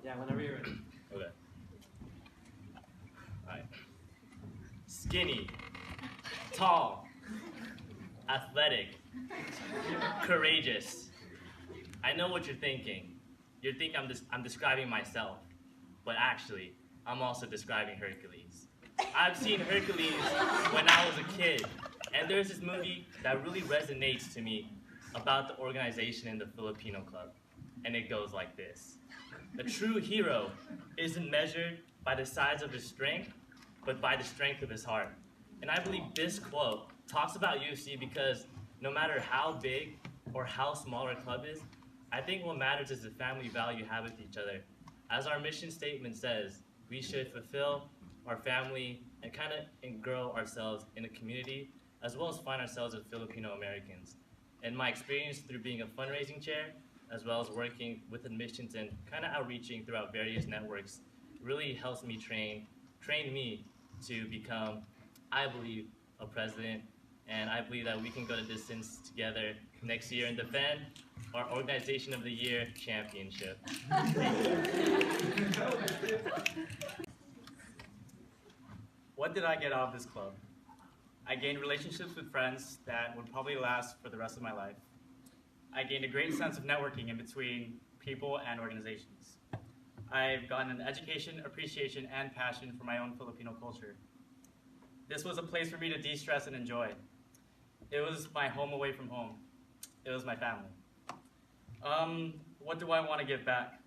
Yeah, whenever you're ready. Okay. Alright. Skinny, tall, athletic, courageous. I know what you're thinking. You're thinking I'm describing myself, but actually, I'm also describing Hercules. I've seen Hercules when I was a kid, and there's this movie that really resonates to me about the organization in the Filipino club, and it goes like this. A true hero isn't measured by the size of his strength, but by the strength of his heart. And I believe this quote talks about UFC because no matter how big or how small our club is, I think what matters is the family value you have with each other. As our mission statement says, we should fulfill our family and kind of grow ourselves in a community, as well as find ourselves as Filipino Americans. And my experience through being a fundraising chair, as well as working with admissions and kind of outreaching throughout various networks, really helps me train me to become, I believe, a president. And I believe that we can go the distance together next year and defend our Organization of the Year championship. What did I get out of this club? I gained relationships with friends that would probably last for the rest of my life. I gained a great sense of networking in between people and organizations. I've gotten an education, appreciation, and passion for my own Filipino culture. This was a place for me to de-stress and enjoy. It was my home away from home. It was my family. What do I want to give back?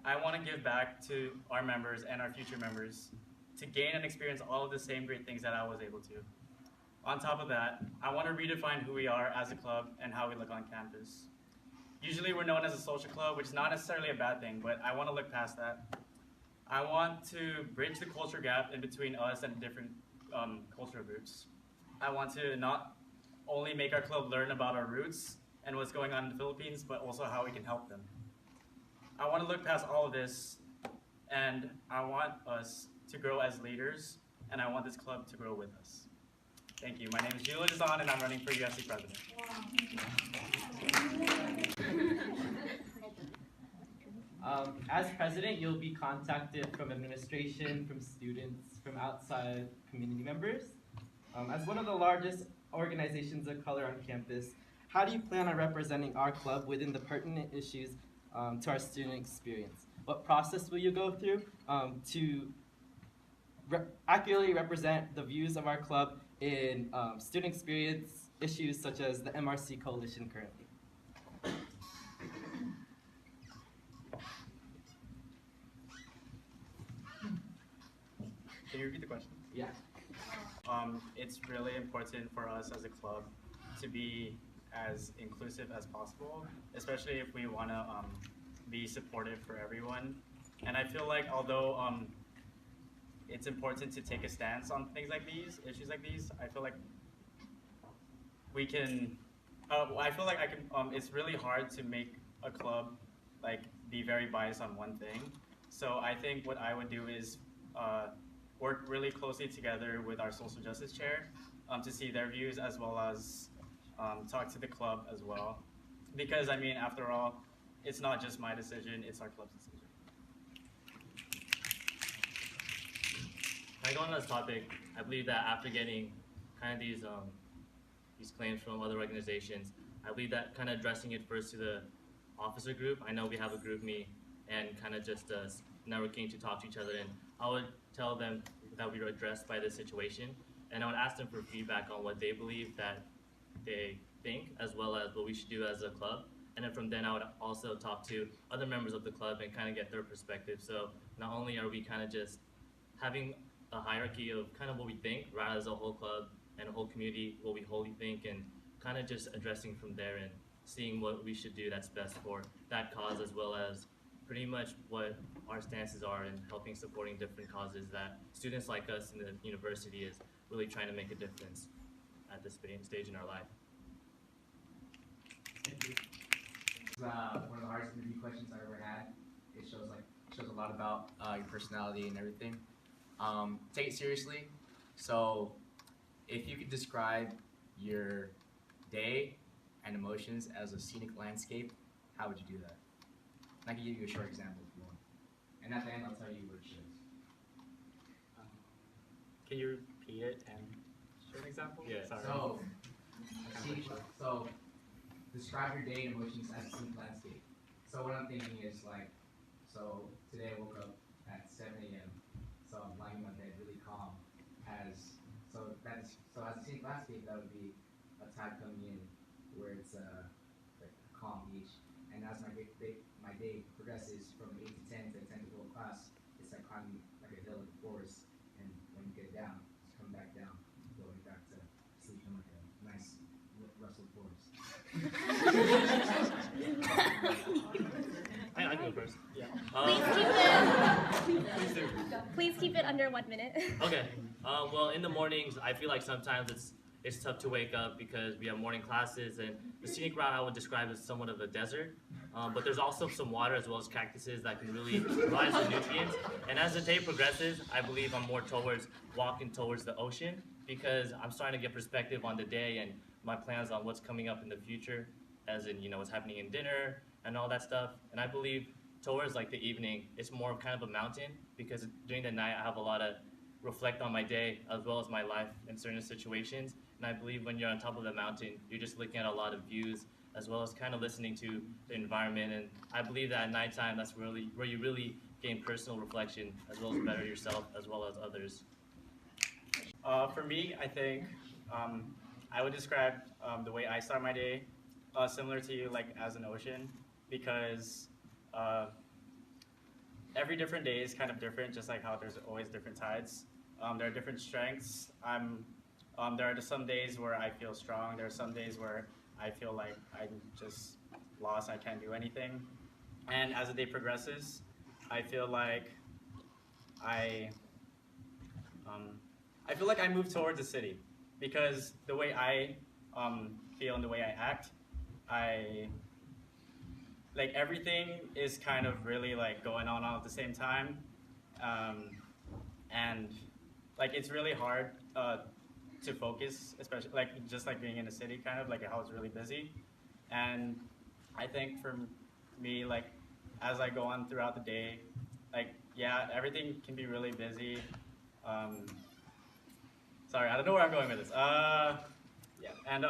I want to give back to our members and our future members to gain and experience all of the same great things that I was able to. On top of that, I want to redefine who we are as a club and how we look on campus. Usually we're known as a social club, which is not necessarily a bad thing, but I want to look past that. I want to bridge the culture gap in between us and different cultural groups. I want to not only make our club learn about our roots and what's going on in the Philippines, but also how we can help them. I want to look past all of this, and I want us to grow as leaders, and I want this club to grow with us. Thank you. My name is Gilo Dizon, and I'm running for UFC president. As president, you'll be contacted from administration, from students, from outside community members. As one of the largest organizations of color on campus, how do you plan on representing our club within the pertinent issues to our student experience? What process will you go through to accurately represent the views of our club in student experience issues such as the MRC Coalition currently? Can you repeat the question? Yeah. It's really important for us as a club to be as inclusive as possible, especially if we want to be supportive for everyone. And I feel like although it's important to take a stance on things like these, issues like these, I feel like we can, it's really hard to make a club like be very biased on one thing. So I think what I would do is work really closely together with our social justice chair to see their views, as well as talk to the club as well. Because I mean, after all, it's not just my decision, it's our club's decision. Kind of going on this topic, I believe that after getting kind of these claims from other organizations, I believe that kind of addressing it first to the officer group. I know we have a group me and kind of just networking to talk to each other, and I would tell them that we were addressed by this situation, and I would ask them for feedback on what they believe that they think, as well as what we should do as a club. And then from then I would also talk to other members of the club and kind of get their perspective. So not only are we kind of just having a hierarchy of kind of what we think, rather as a whole club and a whole community, what we wholly think, and kind of just addressing from there and seeing what we should do that's best for that cause, as well as pretty much what our stances are in helping supporting different causes that students like us in the university is really trying to make a difference at this stage in our life. Thank you. One of the hardest interview questions I ever had. It shows a lot about your personality and everything. Take it seriously. So, if you could describe your day and emotions as a scenic landscape, how would you do that? And I can give you a short example if you want. and at the end I'll tell you what it shows. Can you repeat it and show an example? Yeah. Sorry. So describe your day and emotions as a scenic landscape. So what I'm thinking is like, so today I woke up at 7 a.m. So I'm lying in my bed really calm. As a scenic landscape, that would be a tide coming in where it's like a calm beach. And as my day progresses from 8 to 10 to 10 to 12 class, it's like climbing like a hill in the forest. And when you get down, it's coming back down, going back to sleep in like a nice rustled forest. I can go first. Yeah. Please keep it under 1 minute. Okay. Well, in the mornings, I feel like sometimes it's tough to wake up because we have morning classes, and the scenic route I would describe as somewhat of a desert. But there's also some water as well as cactuses that can really provide some nutrients. And as the day progresses, I believe I'm more towards walking towards the ocean because I'm starting to get perspective on the day and my plans on what's coming up in the future, as in, what's happening in dinner and all that stuff. And I believe towards like the evening, it's more kind of a mountain because during the night I have a lot of reflect on my day as well as my life in certain situations. And I believe when you're on top of the mountain, you're just looking at a lot of views as well as kind of listening to the environment. And I believe that at nighttime, that's really where you really gain personal reflection as well as better yourself as well as others. For me, I think I would describe the way I start my day similar to you, like as an ocean, because every different day is kind of different, just like how there's always different tides. There are different strengths. There are some days where I feel strong. There are some days where I feel like I'm just lost. I can't do anything. And as the day progresses, I feel like I move towards the city because the way I feel and the way I act, like everything is kind of really like going on all at the same time, and like it's really hard to focus, especially like just like being in a city, kind of like how it's really busy. And I think for me, like as I go on throughout the day, like yeah, everything can be really busy. Sorry, I don't know where I'm going with this. Yeah, and